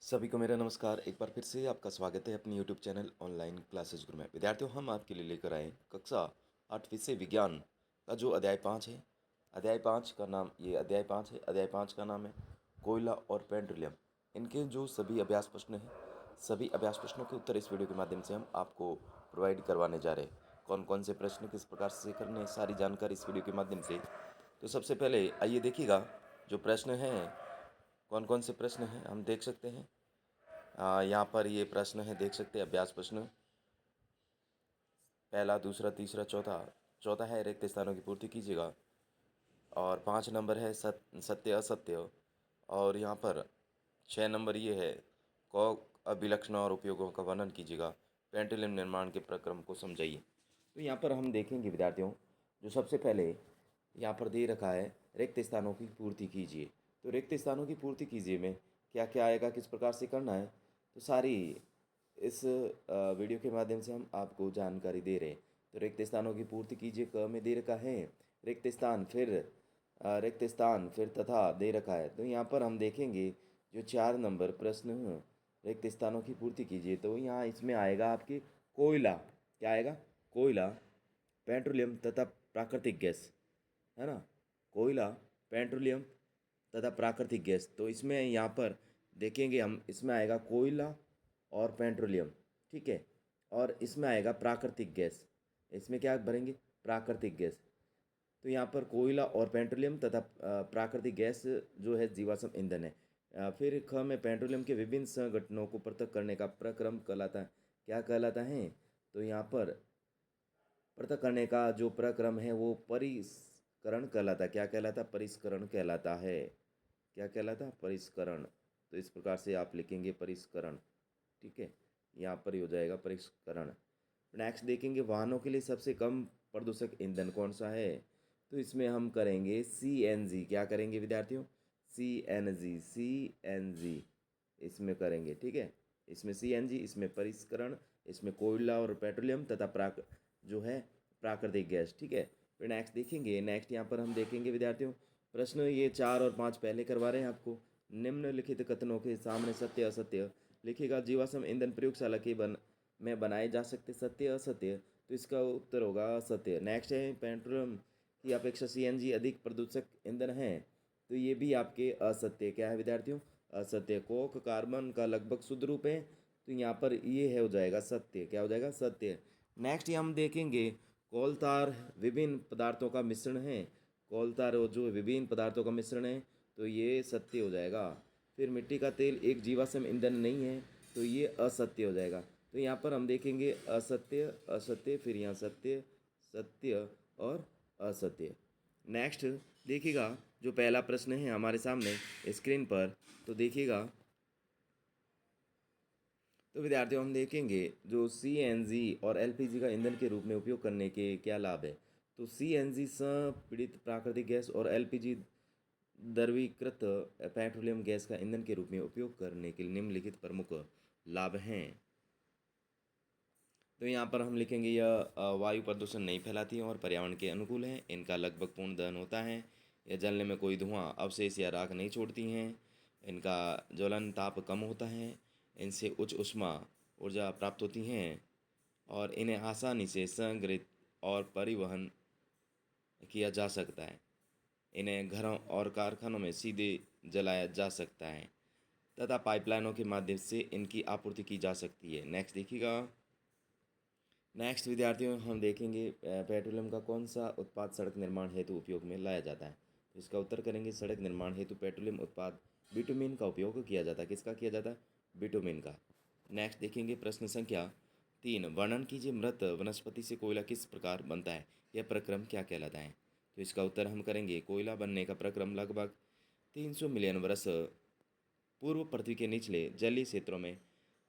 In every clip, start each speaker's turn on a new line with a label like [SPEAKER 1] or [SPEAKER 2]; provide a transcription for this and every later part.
[SPEAKER 1] सभी को मेरा नमस्कार। एक बार फिर से आपका स्वागत है अपनी यूट्यूब चैनल ऑनलाइन क्लासेज गुरु में। विद्यार्थियों, हम आपके लिए लेकर आए कक्षा 8 विषय विज्ञान का जो अध्याय 5 है। अध्याय 5 का नाम अध्याय 5 है। अध्याय 5 का नाम है कोयला और पेट्रोलियम। इनके जो सभी अभ्यास प्रश्न हैं, सभी अभ्यास प्रश्नों के उत्तर इस वीडियो के माध्यम से हम आपको प्रोवाइड करवाने जा रहे हैं। कौन कौन से प्रश्न किस प्रकार से करने हैं, सारी जानकारी इस वीडियो के माध्यम से। तो सबसे पहले आइए देखिएगा जो प्रश्न हैं, कौन कौन से प्रश्न हैं हम देख सकते हैं। यहाँ पर ये प्रश्न है, देख सकते हैं अभ्यास प्रश्न। पहला, दूसरा, तीसरा, चौथा। चौथा है रिक्त स्थानों की पूर्ति कीजिएगा। और 5 नंबर है सत्य असत्य। और यहाँ पर 6 नंबर ये है क अभिलक्षणों और उपयोगों का वर्णन कीजिएगा। पेट्रोलियम निर्माण के प्रक्रम को समझाइए। तो यहाँ पर हम देखेंगे विद्यार्थियों, जो सबसे पहले यहाँ पर दे रखा है रिक्त स्थानों की पूर्ति कीजिए। तो रिक्त स्थानों की पूर्ति कीजिए में क्या क्या आएगा, किस प्रकार से करना है, तो सारी इस वीडियो के माध्यम से हम आपको जानकारी दे रहे हैं। तो रिक्त स्थानों की पूर्ति कीजिए क में दे रखा है रिक्त स्थान, फिर रिक्त स्थान, फिर तथा दे रखा है। तो यहाँ पर हम देखेंगे जो 4 नंबर प्रश्न रिक्त स्थानों की पूर्ति कीजिए, तो यहाँ इसमें आएगा आपके कोयला। क्या आएगा? कोयला, पेट्रोलियम तथा प्राकृतिक गैस, है ना। कोयला, पेट्रोलियम तथा प्राकृतिक गैस। तो इसमें यहाँ पर देखेंगे हम, इसमें आएगा कोयला और पेट्रोलियम, ठीक है। और इसमें आएगा प्राकृतिक गैस। इसमें क्या भरेंगे? प्राकृतिक गैस। तो यहाँ पर कोयला और पेट्रोलियम तथा प्राकृतिक गैस जो है जीवाश्म ईंधन है। फिर ख में पेट्रोलियम के विभिन्न संघटनों को पृथक करने का प्रक्रम कहलाता है। क्या कहलाता है? तो यहाँ पर पृथक करने का जो प्रक्रम है वो परिष्करण कहलाता है। क्या कहलाता? परिष्करण कहलाता है। क्या कहलाता? परिष्करण। तो इस प्रकार से आप लिखेंगे परिष्करण, ठीक है। यहाँ पर ही हो जाएगा परिष्करण। नेक्स्ट देखेंगे वाहनों के लिए सबसे कम प्रदूषक ईंधन कौन सा है। तो इसमें हम करेंगे CNG। क्या करेंगे विद्यार्थियों? CNG इसमें करेंगे, ठीक है। इसमें CNG, इसमें परिष्करण, इसमें कोयला और पेट्रोलियम तथा जो है प्राकृतिक गैस, ठीक है। फिर नेक्स्ट देखेंगे, नेक्स्ट यहाँ पर हम देखेंगे विद्यार्थियों, प्रश्न ये 4 और 5 पहले करवा रहे हैं आपको। निम्नलिखित कथनों के सामने सत्य असत्य लिखिएगा। जीवाश्म ईंधन प्रयोगशाला के में बनाए जा सकते, सत्य असत्य। तो इसका उत्तर होगा असत्य। नेक्स्ट है पेट्रोलियम की अपेक्षा CNG अधिक प्रदूषक ईंधन है। तो ये भी आपके असत्य। क्या है विद्यार्थियों? असत्य। कोक कार्बन का लगभग शुद्ध रूप है, तो यहाँ पर ये है, हो जाएगा सत्य। क्या हो जाएगा? सत्य। नेक्स्ट हम देखेंगे कोलतार विभिन्न पदार्थों का मिश्रण है। कोलतार जो विभिन्न पदार्थों का मिश्रण है, तो ये सत्य हो जाएगा। फिर मिट्टी का तेल एक जीवाश्म ईंधन नहीं है, तो ये असत्य हो जाएगा। तो यहाँ पर हम देखेंगे असत्य, असत्य, फिर यहाँ सत्य, सत्य और असत्य। नेक्स्ट देखिएगा, जो पहला प्रश्न है हमारे सामने स्क्रीन पर, तो देखिएगा। तो विद्यार्थियों हम देखेंगे जो CNG और LPG का ईंधन के रूप में उपयोग करने के क्या लाभ है। तो CNG संपीड़ित प्राकृतिक गैस और LPG द्रवीकृत पेट्रोलियम गैस का ईंधन के रूप में उपयोग करने के निम्नलिखित प्रमुख लाभ हैं। तो यहाँ पर हम लिखेंगे यह वायु प्रदूषण नहीं फैलाती हैं और पर्यावरण के अनुकूल हैं। इनका लगभग पूर्ण दहन होता है। यह जलने में कोई धुआं, अवशेष या राख नहीं छोड़ती हैं। इनका ज्वलन ताप कम होता है। इनसे उच्च ऊष्मा ऊर्जा प्राप्त होती हैं और इन्हें आसानी से संग्रहित और परिवहन किया जा सकता है। इन्हें घरों और कारखानों में सीधे जलाया जा सकता है तथा पाइपलाइनों के माध्यम से इनकी आपूर्ति की जा सकती है। नेक्स्ट देखिएगा। नेक्स्ट विद्यार्थियों हम देखेंगे पेट्रोलियम का कौन सा उत्पाद सड़क निर्माण हेतु उपयोग में लाया जाता है। तो इसका उत्तर करेंगे सड़क निर्माण हेतु पेट्रोलियम उत्पाद बिटुमिन का उपयोग किया जाता है। किसका किया जाता है? बिटुमिन का। नेक्स्ट देखेंगे प्रश्न संख्या 3, वर्णन कीजिए मृत वनस्पति से कोयला किस प्रकार बनता है। यह प्रक्रम क्या कहलाता है। तो इसका उत्तर हम करेंगे कोयला बनने का प्रक्रम लगभग 300 मिलियन वर्ष पूर्व पृथ्वी के निचले जलीय क्षेत्रों में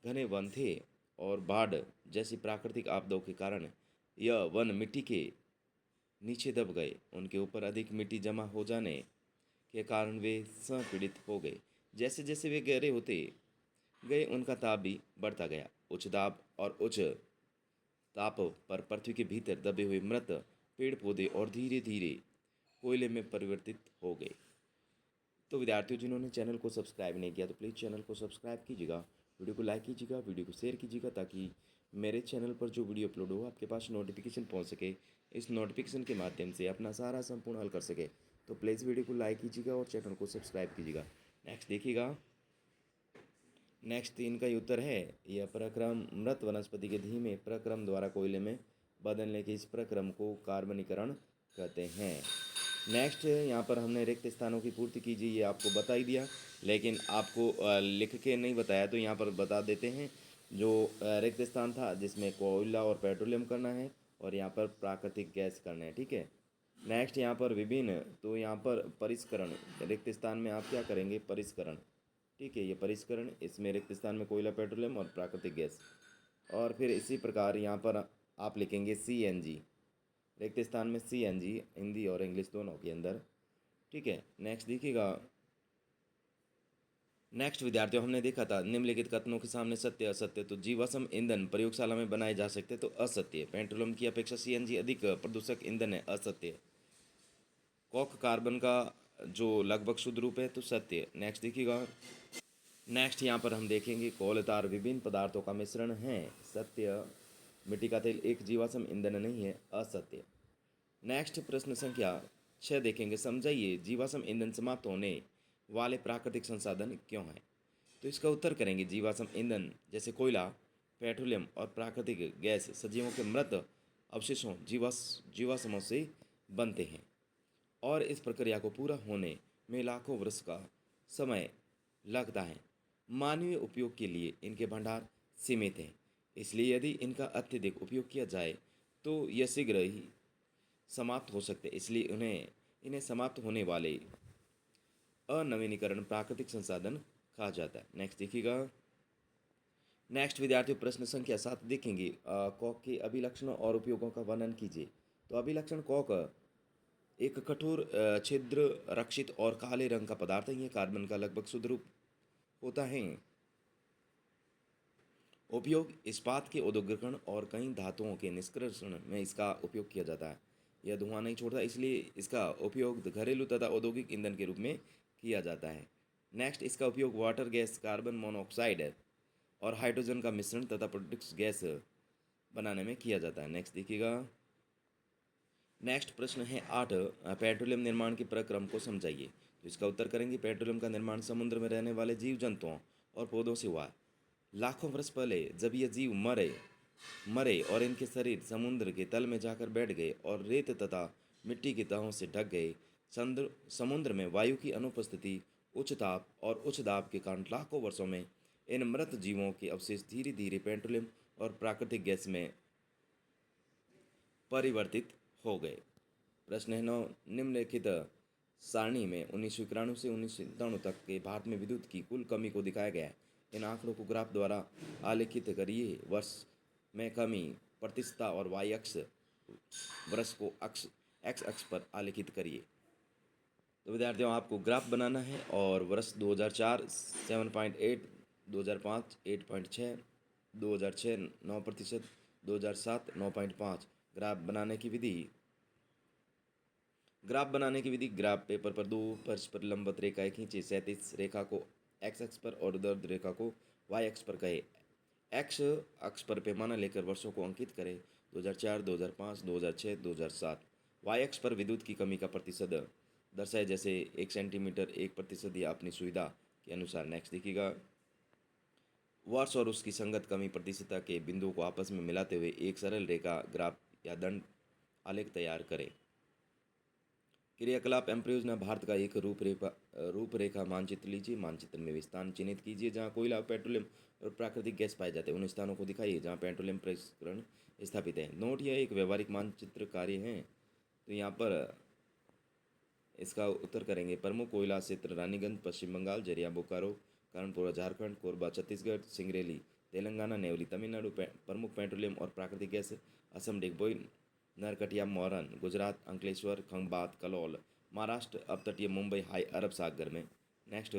[SPEAKER 1] घने वन थे और बाढ़ जैसी प्राकृतिक आपदाओं के कारण यह वन मिट्टी के नीचे दब गए। उनके ऊपर अधिक मिट्टी जमा हो जाने के कारण वे संपीड़ित हो गए। जैसे जैसे वे गहरे होते गए उनका ताप भी बढ़ता गया। उच्च दाब और उच्च ताप पर पृथ्वी के भीतर दबे हुए मृत पेड़ पौधे और धीरे धीरे कोयले में परिवर्तित हो गए। तो विद्यार्थियों जिन्होंने चैनल को सब्सक्राइब नहीं किया तो प्लीज़ चैनल को सब्सक्राइब कीजिएगा, वीडियो को लाइक कीजिएगा, वीडियो को शेयर कीजिएगा, ताकि मेरे चैनल पर जो वीडियो अपलोड हो आपके पास नोटिफिकेशन पहुंच सके। इस नोटिफिकेशन के माध्यम से अपना सारा संपूर्ण हल कर सके। तो प्लीज़ वीडियो को लाइक कीजिएगा और चैनल को सब्सक्राइब कीजिएगा। नेक्स्ट देखिएगा, नेक्स्ट 3 का ही उत्तर है। यह प्रक्रम मृत वनस्पति के धीमे प्रक्रम द्वारा कोयले में बदलने के इस प्रक्रम को कार्बनीकरण कहते हैं। नेक्स्ट यहाँ पर हमने रिक्त स्थानों की पूर्ति कीजिए, ये आपको बता ही दिया, लेकिन आपको लिख के नहीं बताया, तो यहाँ पर बता देते हैं। जो रिक्त स्थान था जिसमें कोयला और पेट्रोलियम करना है और यहाँ पर प्राकृतिक गैस करना है, ठीक है। नेक्स्ट यहाँ पर विभिन्न, तो यहाँ पर परिष्करण, रिक्त स्थान में आप क्या करेंगे, परिष्करण, ठीक है। ये परिष्करण, इसमें रिक्त स्थान में कोयला, पेट्रोलियम और प्राकृतिक गैस। और फिर इसी प्रकार यहाँ पर आप लिखेंगे CNG, रिक्त स्थान में CNG, हिंदी और इंग्लिश दोनों के अंदर, ठीक है। नेक्स्ट देखिएगा, नेक्स्ट विद्यार्थियों हमने देखा था निम्नलिखित कथनों के सामने सत्य असत्य। तो जीवाश्म ईंधन प्रयोगशाला में बनाए जा सकते तो असत्य। पेट्रोलियम की अपेक्षा CNG अधिक प्रदूषक ईंधन है, असत्य। कॉक कार्बन का जो लगभग शुद्ध रूप है, तो सत्य। नेक्स्ट देखिएगा, नेक्स्ट यहाँ पर हम देखेंगे कोल तार विभिन्न पदार्थों का मिश्रण है, सत्य। मिट्टी का तेल एक जीवाश्म ईंधन नहीं है, असत्य। नेक्स्ट प्रश्न संख्या 6 देखेंगे, समझाइए जीवाश्म ईंधन समाप्त होने वाले प्राकृतिक संसाधन क्यों हैं। तो इसका उत्तर करेंगे, जीवाश्म ईंधन जैसे कोयला, पेट्रोलियम और प्राकृतिक गैस सजीवों के मृत अवशेषों जीवाश्मों से बनते हैं और इस प्रक्रिया को पूरा होने में लाखों वर्ष का समय लगता है। मानवीय उपयोग के लिए इनके भंडार सीमित हैं, इसलिए यदि इनका अत्यधिक उपयोग किया जाए तो यह शीघ्र ही समाप्त हो सकते हैं। इसलिए इन्हें समाप्त होने वाले अनवीनीकरण प्राकृतिक संसाधन कहा जाता है। नेक्स्ट देखिएगा, नेक्स्ट विद्यार्थियों प्रश्न संख्या 7 देखेंगे, कॉक के अभिलक्षणों और उपयोगों का वर्णन कीजिए। तो अभिलक्षण, कॉक एक कठोर छिद्र रक्षित और काले रंग का पदार्थ है। यह कार्बन का लगभग शुद्ध रूप होता है। उपयोग, इस्पात के औद्योगिकरण और कई धातुओं के निष्कर्षण में इसका उपयोग किया जाता है। यह धुआं नहीं छोड़ता, इसलिए इसका उपयोग घरेलू तथा औद्योगिक ईंधन के रूप में किया जाता है। नेक्स्ट, इसका उपयोग वाटर गैस, कार्बन मोनोऑक्साइड और हाइड्रोजन का मिश्रण तथा प्रोडक्ट्स गैस बनाने में किया जाता है। नेक्स्ट देखिएगा, नेक्स्ट प्रश्न है 8, पेट्रोलियम निर्माण के प्रक्रम को समझाइए। तो इसका उत्तर करेंगे, पेट्रोलियम का निर्माण समुद्र में रहने वाले जीव जंतुओं और पौधों से हुआ। लाखों वर्ष पहले जब ये जीव मरे मरे और इनके शरीर समुद्र के तल में जाकर बैठ गए और रेत तथा मिट्टी की तहों से ढक गए, समुद्र में वायु की अनुपस्थिति, उच्च ताप और उच्च दाब के कारण लाखों वर्षों में इन मृत जीवों के अवशेष धीरे धीरे पेट्रोलियम और प्राकृतिक गैस में परिवर्तित हो गए। प्रश्न है 9, निम्नलिखित सारणी में 1991 से 1997 तक के भारत में विद्युत की कुल कमी को दिखाया गया है। इन आंकड़ों को ग्राफ द्वारा आलेखित करिए। वर्ष में कमी प्रतिशतता और वाई अक्ष वर्ष को एक्स अक्ष पर आलेखित करिए। तो विद्यार्थियों आपको ग्राफ बनाना है और वर्ष 2004 7.8, 2005 8.6, 2006 9%, 2007 9.5। ग्राफ बनाने की विधि, ग्राफ पेपर पर 2 फर्श पर लंबवत रेखाएं खींचे, 37 रेखा को एक्स अक्ष पर और उर्ध्व रेखा को वाई अक्ष पर कहे। एक्स अक्ष पर पैमाना लेकर वर्षों को अंकित करें, 2004, 2005, 2006, 2007। वाई अक्ष पर विद्युत की कमी का प्रतिशत दर्शाए, जैसे 1 सेंटीमीटर 1% या अपनी सुविधा के अनुसार। नेक्स्ट देखिएगा, वर्ष और उसकी संगत कमी प्रतिशतता के बिंदुओं को आपस में मिलाते हुए एक सरल रेखा, ग्राफ या दंड आलेख तैयार करें। क्रियाकलाप एवं परियोजना, भारत का एक रूपरेखा मानचित्र लीजिए। मानचित्र में वे स्थान चिन्हित कीजिए जहां कोयला, पेट्रोलियम और प्राकृतिक गैस पाए जाते हैं। उन स्थानों को दिखाइए जहां पेट्रोलियम परिष्करण स्थापित है। नोट, यह एक व्यवहारिक मानचित्र कार्य है। तो यहाँ पर इसका उत्तर करेंगे, प्रमुख कोयला क्षेत्र रानीगंज पश्चिम बंगाल, जरिया बोकारो कानपुर झारखंड, कोरबा छत्तीसगढ़, सिंगरेली तेलंगाना, नेवली तमिलनाडु। प्रमुख पेट्रोलियम और प्राकृतिक गैस असम डिगबोई, नरकटिया मोरन गुजरात, अंकलेश्वर खंबात कलोल महाराष्ट्र, अपतटीय मुंबई हाई अरब सागर में। नेक्स्ट,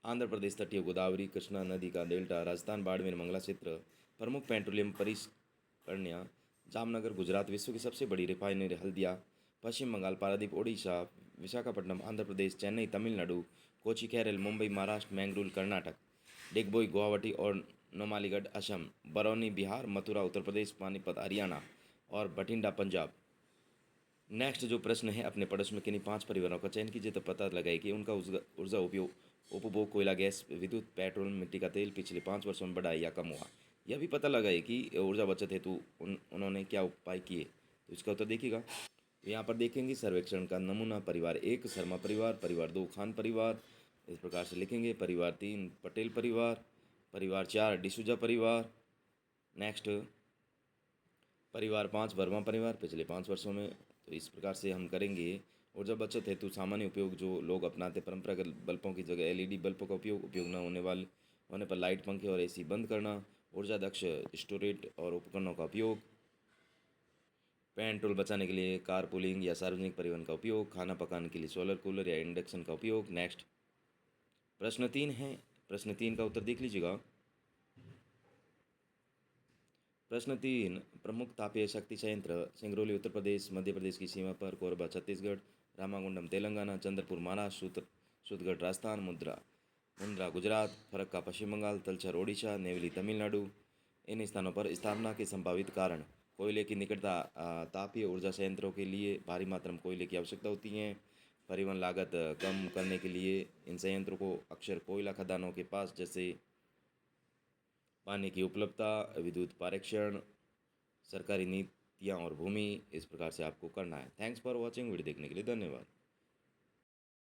[SPEAKER 1] आंध्र प्रदेश तटीय गोदावरी कृष्णा नदी का डेल्टा, राजस्थान बाड़मेर मंगला क्षेत्र। प्रमुख पेट्रोलियम परिष्करणियाँ, जामनगर गुजरात, विश्व की सबसे बड़ी रिफाइनरी हल्दिया, पश्चिम बंगाल पारादीप, ओडिशा विशाखापट्टनम आंध्र प्रदेश, चेन्नई तमिलनाडु, कोची केरल, मुंबई महाराष्ट्र, मैंगलोर कर्नाटक, डिगबोई गुवाहाटी और नोमालीगढ़ असम, बरौनी बिहार, मथुरा उत्तर प्रदेश, पानीपत हरियाणा और बठिंडा पंजाब। नेक्स्ट जो प्रश्न है, अपने पड़ोस में किन्हीं 5 परिवारों का चयन कीजिए तो पता लगाइए कि उनका ऊर्जा उपयोग उपभोग कोयला, गैस, विद्युत, पेट्रोल, मिट्टी का तेल पिछले 5 वर्षों में बढ़ा है या कम हुआ। यह भी पता लगाइए कि ऊर्जा बचत हेतु उन्होंने क्या उपाय किए। तो इसका उत्तर देखिएगा। तो यहाँ पर देखेंगे सर्वेक्षण का नमूना, परिवार 1 शर्मा परिवार, परिवार 2 खान परिवार, इस प्रकार से लिखेंगे। परिवार 3 पटेल परिवार, परिवार 4 डिसूजा परिवार। नेक्स्ट परिवार 5 वर्मा परिवार पिछले 5 वर्षों में। तो इस प्रकार से हम करेंगे। ऊर्जा बचत हेतु सामान्य उपयोग जो लोग अपनाते, परंपरागत बल्बों की जगह एलईडी बल्बों का उपयोग न होने पर लाइट, पंखे और एसी बंद करना। ऊर्जा दक्ष स्टोरेज और उपकरणों का उपयोग। पेट्रोल बचाने के लिए कार पूलिंग या सार्वजनिक परिवहन का उपयोग। खाना पकाने के लिए सोलर कूलर या इंडक्शन का उपयोग। नेक्स्ट प्रश्न 3 है। प्रश्न 3 का उत्तर देख लीजिएगा। प्रश्न 3, प्रमुख तापीय शक्ति संयंत्र सिंगरौली उत्तर प्रदेश, मध्य प्रदेश की सीमा पर, कोरबा छत्तीसगढ़, रामागुंडम तेलंगाना, चंद्रपुर महाराष्ट्र, सूरतगढ़ राजस्थान, मुंद्रा गुजरात, फरक्का पश्चिम बंगाल, तलचर ओडिशा, नेवली तमिलनाडु। इन स्थानों पर स्थापना के संभावित कारण। कोयले की निकटता तापीय ऊर्जा संयंत्रों के लिए भारी मात्रा में कोयले की आवश्यकता होती है। परिवहन लागत कम करने के लिए इन संयंत्रों को अक्सर कोयला खदानों के पास, जैसे पानी की उपलब्धता, विद्युत पारेषण, सरकारी नीतियाँ और भूमि, इस प्रकार से आपको करना है। Thanks for watching. वीडियो देखने के लिए धन्यवाद।